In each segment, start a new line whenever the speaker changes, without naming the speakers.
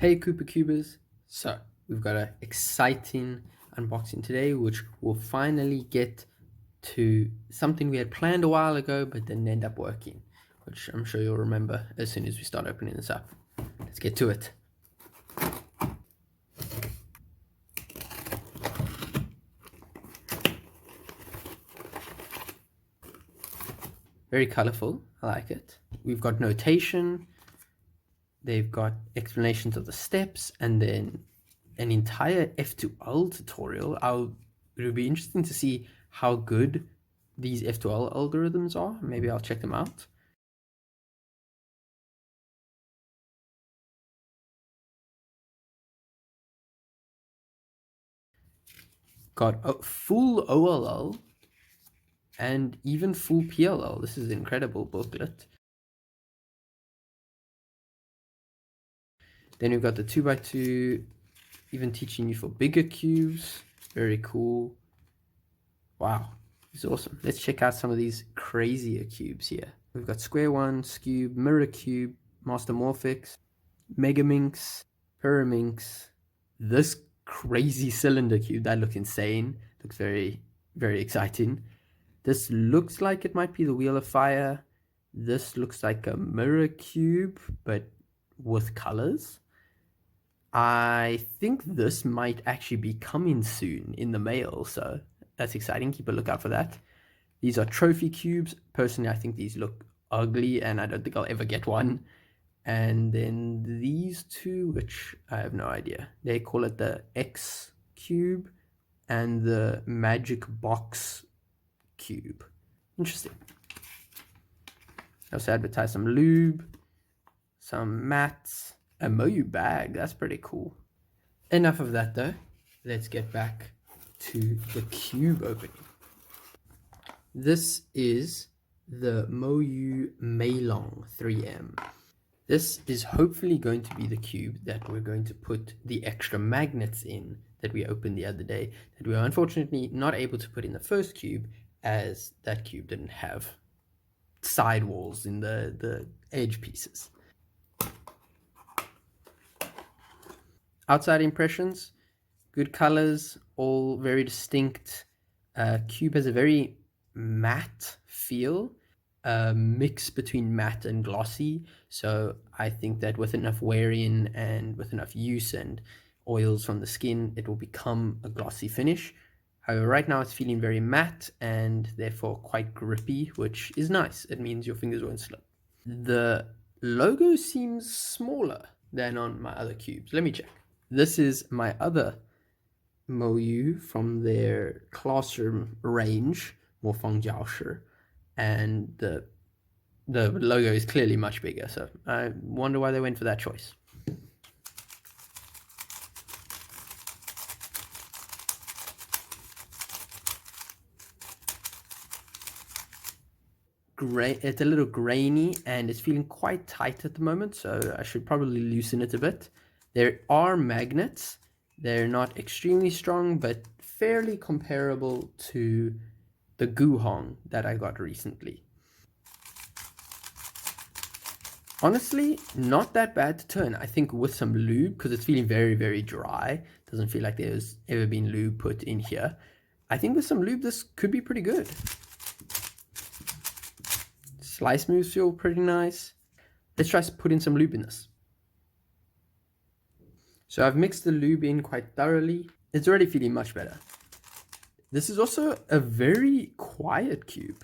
Hey Cooper Cubers! So, we've got an exciting unboxing today, which will finally get to something we had planned a while ago, but didn't end up working, which I'm sure you'll remember as soon as we start opening this up. Let's get to it. Very colorful, I like it. We've got notation, they've got explanations of the steps, and then an entire F2L tutorial. It would be interesting to see how good these F2L algorithms are. Maybe I'll check them out. Got a full OLL and even full PLL. This is an incredible booklet. Then we've got the 2x2, even teaching you for bigger cubes. Very cool. Wow, this is awesome. Let's check out some of these crazier cubes here. We've got square one, cube, mirror cube, master morphics, megaminx, pyraminx. This crazy cylinder cube, that looks insane. Looks very, very exciting. This looks like it might be the Wheel of Fire. This looks like a mirror cube, but with colors. I think this might actually be coming soon in the mail, so that's exciting. Keep a lookout for that. These are trophy cubes. Personally, I think these look ugly, and I don't think I'll ever get one. And then these two, which I have no idea. They call it the X cube and the Magic Box cube. Interesting. I also advertise some lube, some mats, a MoYu bag. That's pretty cool. Enough of that though. Let's get back to the cube opening. This is the MoYu Mong 3M. This is hopefully going to be the cube that we're going to put the extra magnets in that we opened the other day, that we were unfortunately not able to put in the first cube, as that cube didn't have sidewalls in the edge pieces. Outside impressions, good colors, all very distinct. Cube has a very matte feel, a mix between matte and glossy. So I think that with enough wear-in and with enough use and oils from the skin, it will become a glossy finish. However, right now it's feeling very matte and therefore quite grippy, which is nice. It means your fingers won't slip. The logo seems smaller than on my other cubes. Let me check. This is my other MoYu from their classroom range, 模仿教室, and the logo is clearly much bigger, so I wonder why they went for that choice. It's a little grainy and it's feeling quite tight at the moment, so I should probably loosen it a bit. There are magnets. They're not extremely strong, but fairly comparable to the Guhong that I got recently. Honestly, not that bad to turn. I think with some lube, because it's feeling very, very dry. Doesn't feel like there's ever been lube put in here. I think with some lube, this could be pretty good. Slice moves feel pretty nice. Let's try putting some lube in this. So I've mixed the lube in quite thoroughly. It's already feeling much better. This is also a very quiet cube.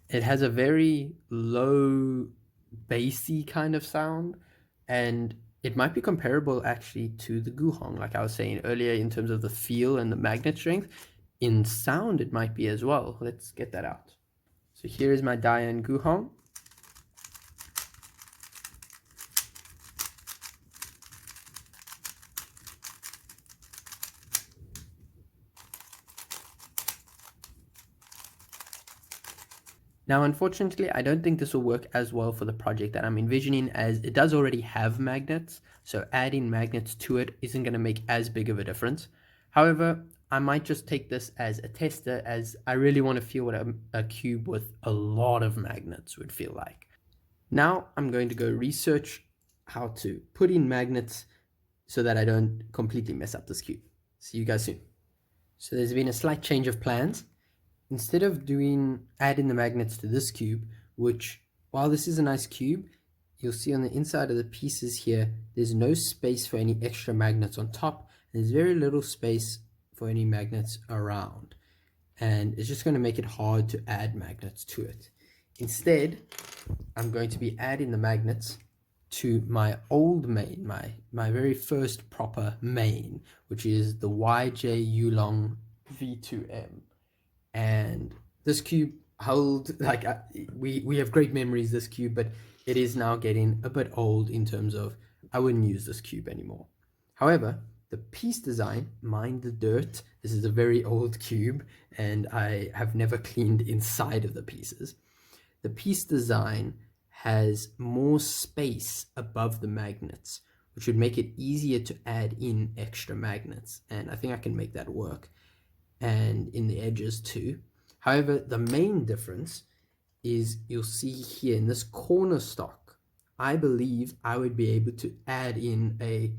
It has a very low, bassy kind of sound, and it might be comparable actually to the Guhong, like I was saying earlier, in terms of the feel and the magnet strength. In sound, it might be as well. Let's get that out. So here is my Dian Guhong. Now, unfortunately, I don't think this will work as well for the project that I'm envisioning, as it does already have magnets, so adding magnets to it isn't going to make as big of a difference. However, I might just take this as a tester, as I really want to feel what a cube with a lot of magnets would feel like. Now I'm going to go research how to put in magnets so that I don't completely mess up this cube. See you guys soon. So there's been a slight change of plans. Instead of adding the magnets to this cube, which while this is a nice cube, you'll see on the inside of the pieces here, there's no space for any extra magnets on top. There's very little space for any magnets around. And it's just going to make it hard to add magnets to it. Instead, I'm going to be adding the magnets to my old main, my very first proper main, which is the YJ Long V2M. And this cube held, like, we have great memories, this cube, but it is now getting a bit old in terms of I wouldn't use this cube anymore. However, the piece design, mind the dirt, this is a very old cube and I have never cleaned inside of the pieces. The piece design has more space above the magnets, which would make it easier to add in extra magnets, and I think I can make that work, and in the edges too. However, the main difference is you'll see here in this corner stock, I believe I would be able to add in a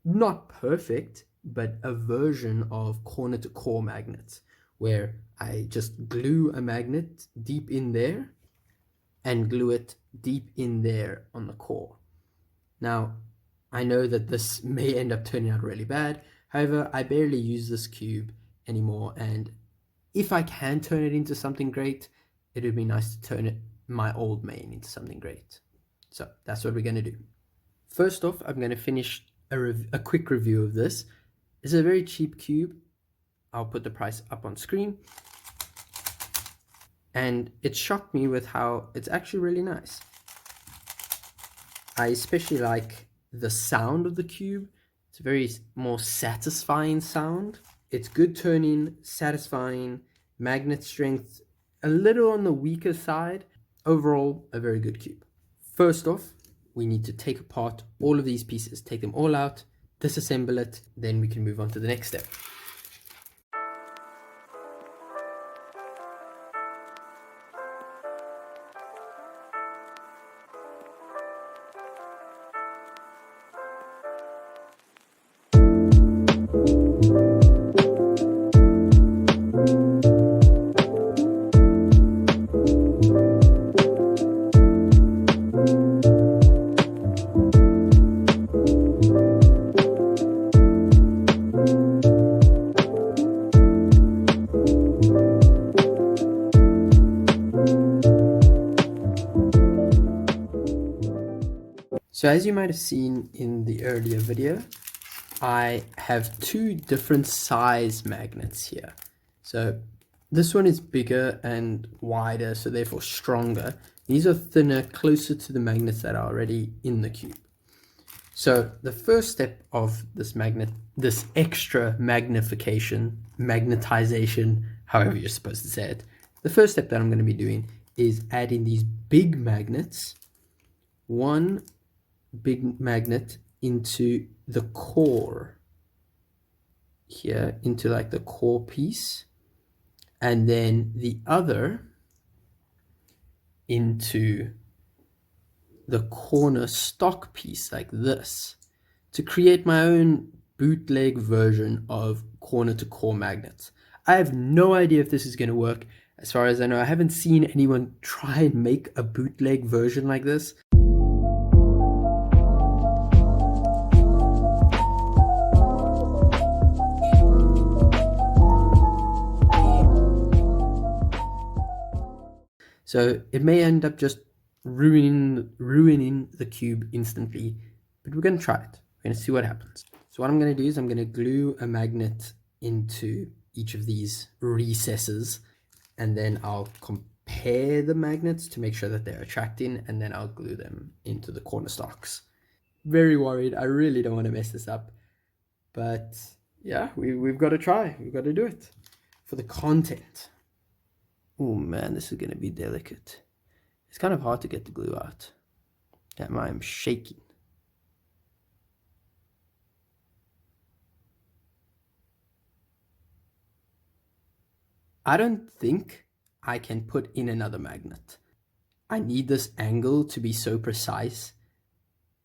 not perfect, but a version of corner to core magnets, where I just glue a magnet deep in there and glue it deep in there on the core. Now, I know that this may end up turning out really bad. However, I barely use this cube anymore, and if I can turn it into something great, it would be nice to turn my old main into something great. So that's what we're going to do. First off, I'm going to finish a quick review of this. It's a very cheap cube. I'll put the price up on screen. And it shocked me with how it's actually really nice. I especially like the sound of the cube. It's a very more satisfying sound. It's good turning, satisfying, magnet strength, a little on the weaker side. Overall, a very good cube. First off, we need to take apart all of these pieces, take them all out, disassemble it, then we can move on to the next step. So as you might have seen in the earlier video, I have two different size magnets here. So this one is bigger and wider, so therefore stronger. These are thinner, closer to the magnets that are already in the cube. So the first step of this extra magnetization, however you're supposed to say it, the first step that I'm going to be doing is adding these big magnets, one big magnet into the core here, into like the core piece, and then the other into the corner stock piece like this, to create my own bootleg version of corner to core magnets. I have no idea if this is going to work. As far as I know, I haven't seen anyone try and make a bootleg version like this. So it may end up just ruining the cube instantly, but we're going to try it. We're going to see what happens. So what I'm going to do is I'm going to glue a magnet into each of these recesses, and then I'll compare the magnets to make sure that they're attracting, and then I'll glue them into the corner stocks. Very worried. I really don't want to mess this up, but yeah, we've got to try. We've got to do it for the content. Oh man, this is going to be delicate. It's kind of hard to get the glue out. Damn, I'm shaking. I don't think I can put in another magnet. I need this angle to be so precise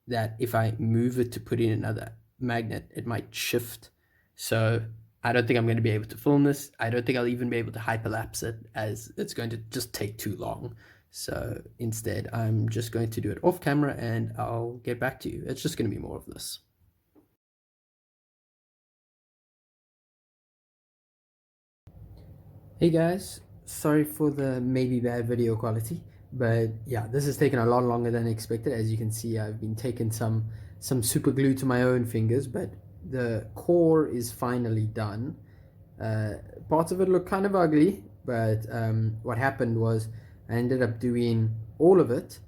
that if I move it to put in another magnet, it might shift. So I don't think I'm going to be able to film this. I don't think I'll even be able to hyperlapse it, as it's going to just take too long. So instead, I'm just going to do it off camera and I'll get back to you. It's just going to be more of this. Hey guys, sorry for the maybe bad video quality, but yeah, this has taken a lot longer than expected. As you can see, I've been taking some super glue to my own fingers, but the core is finally done. Parts of it look kind of ugly, but what happened was I ended up doing all of it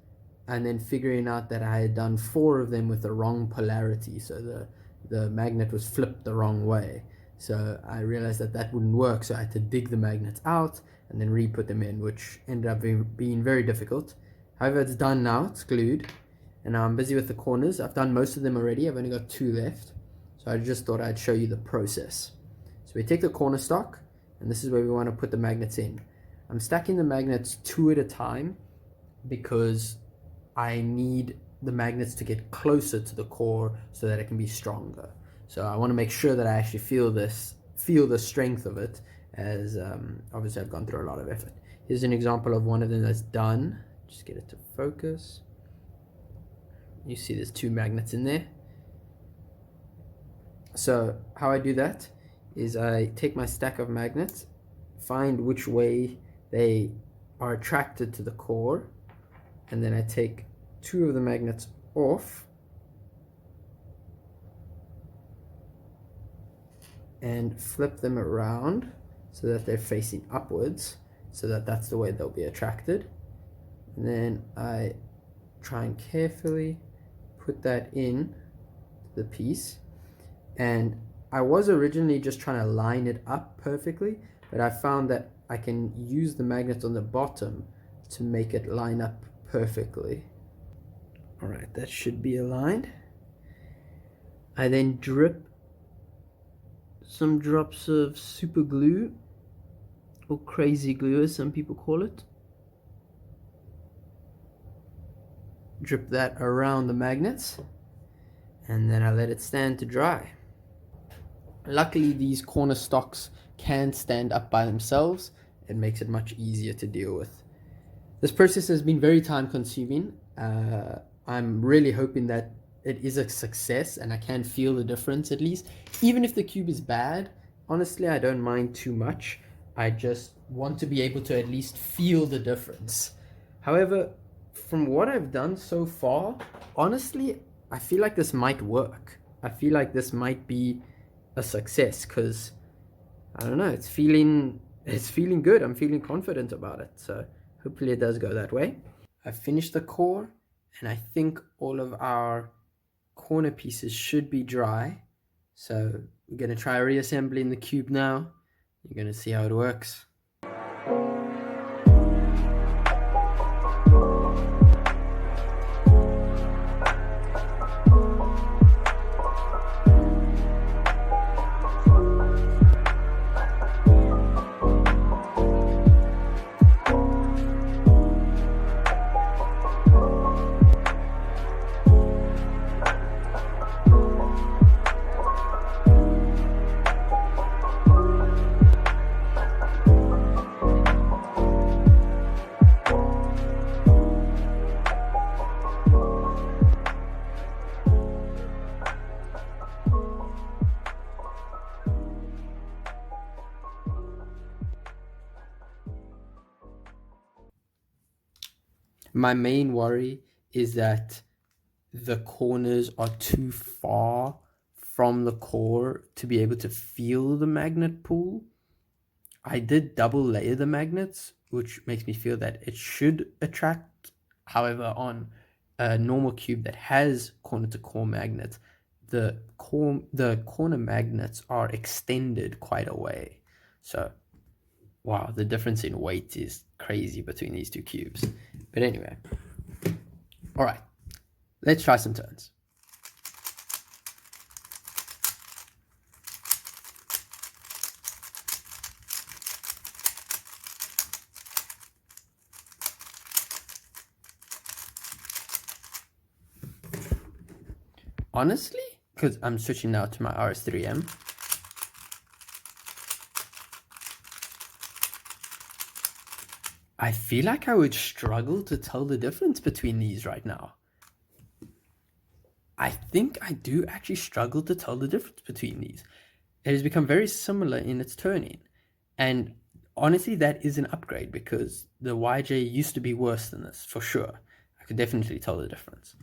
and then figuring out that I had done 4 of them with the wrong polarity, so the magnet was flipped the wrong way. So I realized that that wouldn't work, so I had to dig the magnets out and then re-put them in, which ended up being very difficult. However, it's done now, it's glued, and now I'm busy with the corners. I've done most of them already, I've only got 2 left, so I just thought I'd show you the process. So we take the corner stock, and this is where we want to put the magnets in. I'm stacking the magnets 2 at a time because I need the magnets to get closer to the core so that it can be stronger. So I want to make sure that I actually feel the strength of it, as obviously I've gone through a lot of effort. Here's an example of one of them that's done. Just get it to focus. You see there's 2 magnets in there. So how I do that is I take my stack of magnets, find which way they are attracted to the core, and then I take 2 of the magnets off and flip them around so that they're facing upwards, so that that's the way they'll be attracted. And then I try and carefully put that in the piece. And I was originally just trying to line it up perfectly, but I found that I can use the magnets on the bottom to make it line up perfectly. All right, that should be aligned. I then drip some drops of super glue, or crazy glue as some people call it. Drip that around the magnets, and then I let it stand to dry. Luckily, these corner stocks can stand up by themselves. It makes it much easier to deal with. This process has been very time consuming. I'm really hoping that it is a success and I can feel the difference at least. Even if the cube is bad, honestly, I don't mind too much. I just want to be able to at least feel the difference. However, from what I've done so far, honestly, I feel like this might work. I feel like this might be a success, because I don't know, it's feeling good. I'm feeling confident about it, so hopefully it does go that way. I finished the core, and I think all of our corner pieces should be dry, so we're going to try reassembling the cube now. You're going to see how it works. My main worry is that the corners are too far from the core to be able to feel the magnet pull. I did double layer the magnets, which makes me feel that it should attract. However, on a normal cube that has corner to core magnets, the corner magnets are extended quite a way. So wow, the difference in weight is crazy between these 2 cubes. But anyway, all right, let's try some turns. honestly, because I'm switching now to my RS3M, I feel like I would struggle to tell the difference between these right now. I think I do actually struggle to tell the difference between these. It has become very similar in its turning. And honestly, that is an upgrade because the YJ used to be worse than this, for sure. I could definitely tell the difference.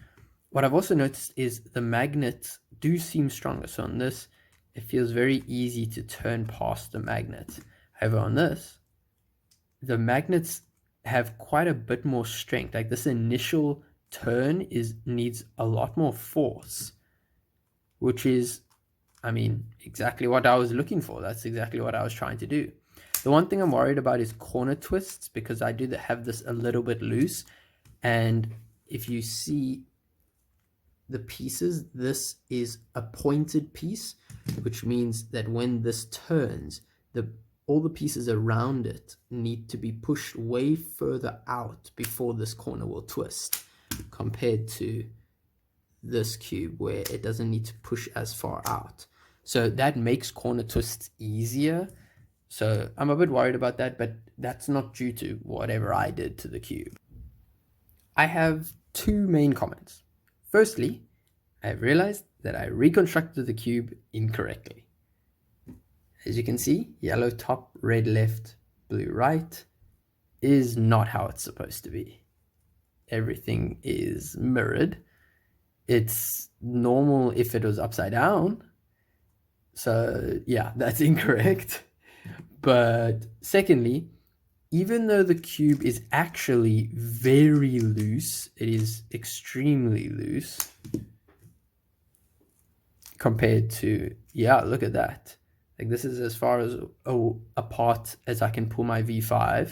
What I've also noticed is the magnets do seem stronger. So on this, it feels very easy to turn past the magnet. However, on this, the magnets have quite a bit more strength. Like this initial turn needs a lot more force, which is, I mean, exactly what I was looking for. That's exactly what I was trying to do. The one thing I'm worried about is corner twists because I do have this a little bit loose. And if you see the pieces, this is a pointed piece, which means that when this turns, all the pieces around it need to be pushed way further out before this corner will twist, compared to this cube where it doesn't need to push as far out. So that makes corner twists easier. So I'm a bit worried about that, but that's not due to whatever I did to the cube. I have two main comments. Firstly, I have realized that I reconstructed the cube incorrectly. As you can see, yellow top, red left, blue right is not how it's supposed to be. Everything is mirrored. It's normal if it was upside down. So yeah, that's incorrect. But secondly, even though the cube is actually very loose, it is extremely loose compared to, yeah, look at that. Like this is as far as apart as I can pull my V5,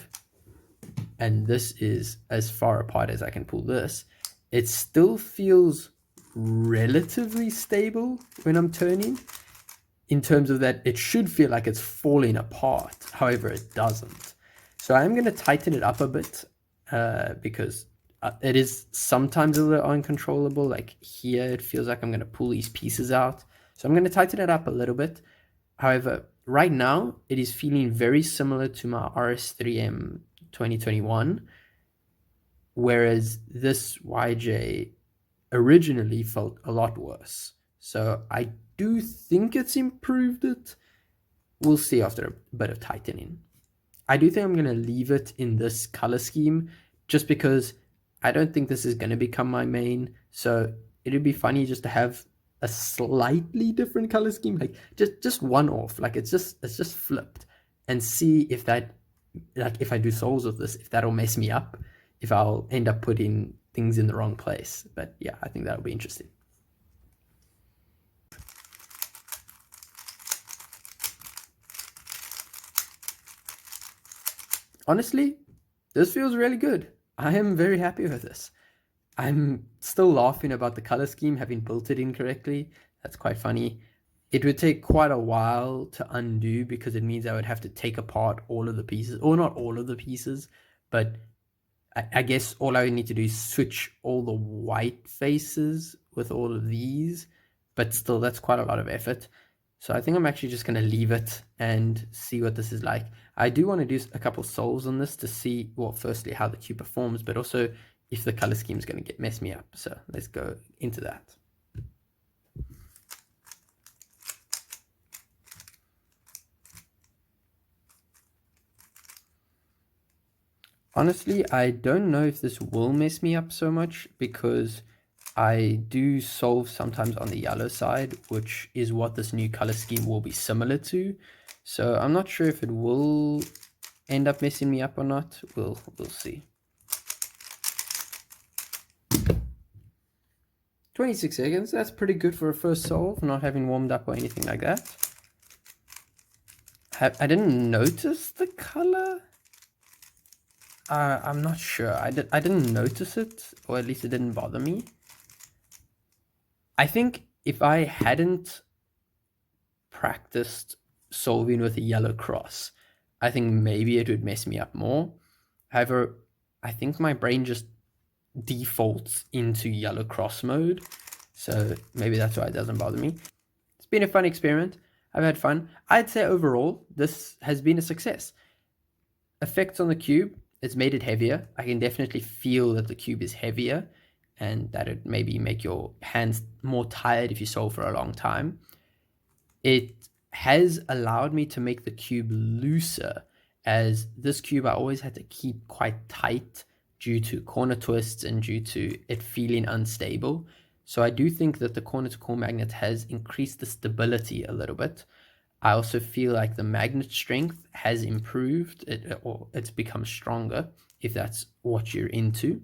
and this is as far apart as I can pull this. It still feels relatively stable when I'm turning, in terms of that it should feel like it's falling apart. However, it doesn't. So I'm going to tighten it up a bit because it is sometimes a little uncontrollable. Like here, it feels like I'm going to pull these pieces out. So I'm going to tighten it up a little bit. However, right now, it is feeling very similar to my RS3M 2021, whereas this YJ originally felt a lot worse. So I do think it's improved it. We'll see after a bit of tightening. I do think I'm going to leave it in this color scheme just because I don't think this is going to become my main. So it'd be funny just to have a slightly different color scheme, like just one off, like it's just flipped, and see if that, like if I do souls with this, if that'll mess me up, if I'll end up putting things in the wrong place. But yeah, I think that'll be interesting. Honestly, this feels really good. I am very happy with this. I'm still laughing about the color scheme having built it incorrectly. That's quite funny. It would take quite a while to undo because it means I would have to take apart all of the pieces, or not all of the pieces, but I guess all I would need to do is switch all the white faces with all of these, but still that's quite a lot of effort. So I think I'm actually just going to leave it and see what this is like. I do want to do a couple solves on this to see, well, firstly, how the cube performs, but also if the color scheme is going to mess me up. So let's go into that. Honestly, I don't know if this will mess me up so much because I do solve sometimes on the yellow side, which is what this new color scheme will be similar to. So I'm not sure if it will end up messing me up or not. We'll see. 26 seconds, that's pretty good for a first solve, not having warmed up or anything like that. I didn't notice the color. I'm not sure. I didn't notice it, or at least it didn't bother me. I think if I hadn't practiced solving with a yellow cross, I think maybe it would mess me up more. However, I think my brain just defaults into yellow cross mode. So maybe that's why it doesn't bother me. It's been a fun experiment. I've had fun. I'd say overall, this has been a success. Effects on the cube, it's made it heavier. I can definitely feel that the cube is heavier and that it maybe make your hands more tired if you solve for a long time. It has allowed me to make the cube looser, as this cube I always had to keep quite tight due to corner twists and due to it feeling unstable. So I do think that the corner to core magnet has increased the stability a little bit. I also feel like the magnet strength has improved, or it's become stronger, if that's what you're into.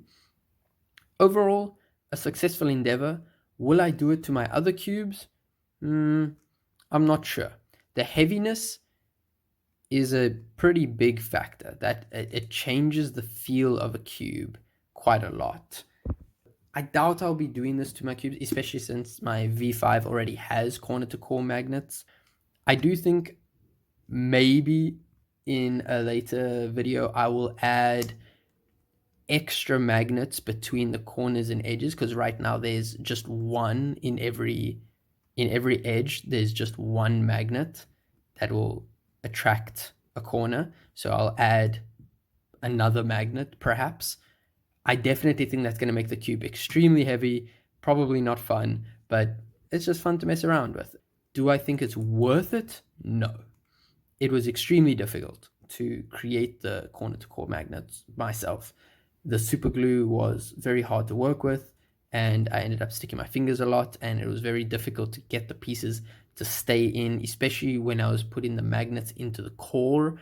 Overall, a successful endeavor. Will I do it to my other cubes? I'm not sure. The heaviness is a pretty big factor, that it changes the feel of a cube quite a lot. I doubt I'll be doing this to my cubes, especially since my V5 already has corner to core magnets. I do think maybe in a later video I will add extra magnets between the corners and edges, because right now there's just one in every edge. There's just one magnet that will attract a corner, so I'll add another magnet perhaps. I definitely think that's going to make the cube extremely heavy, probably not fun, but it's just fun to mess around with. Do I think it's worth it? No. It was extremely difficult to create the corner to core magnets myself. The super glue was very hard to work with, and I ended up sticking my fingers a lot, and it was very difficult to get the pieces to stay in, especially when I was putting the magnets into the core.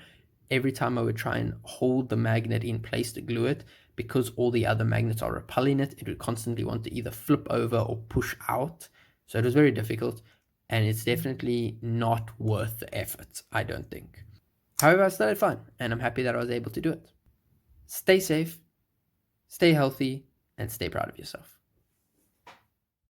Every time I would try and hold the magnet in place to glue it, because all the other magnets are repelling it, it would constantly want to either flip over or push out. So it was very difficult, and it's definitely not worth the effort, I don't think. However, I still had fun, and I'm happy that I was able to do it. Stay safe, stay healthy, and stay proud of yourself.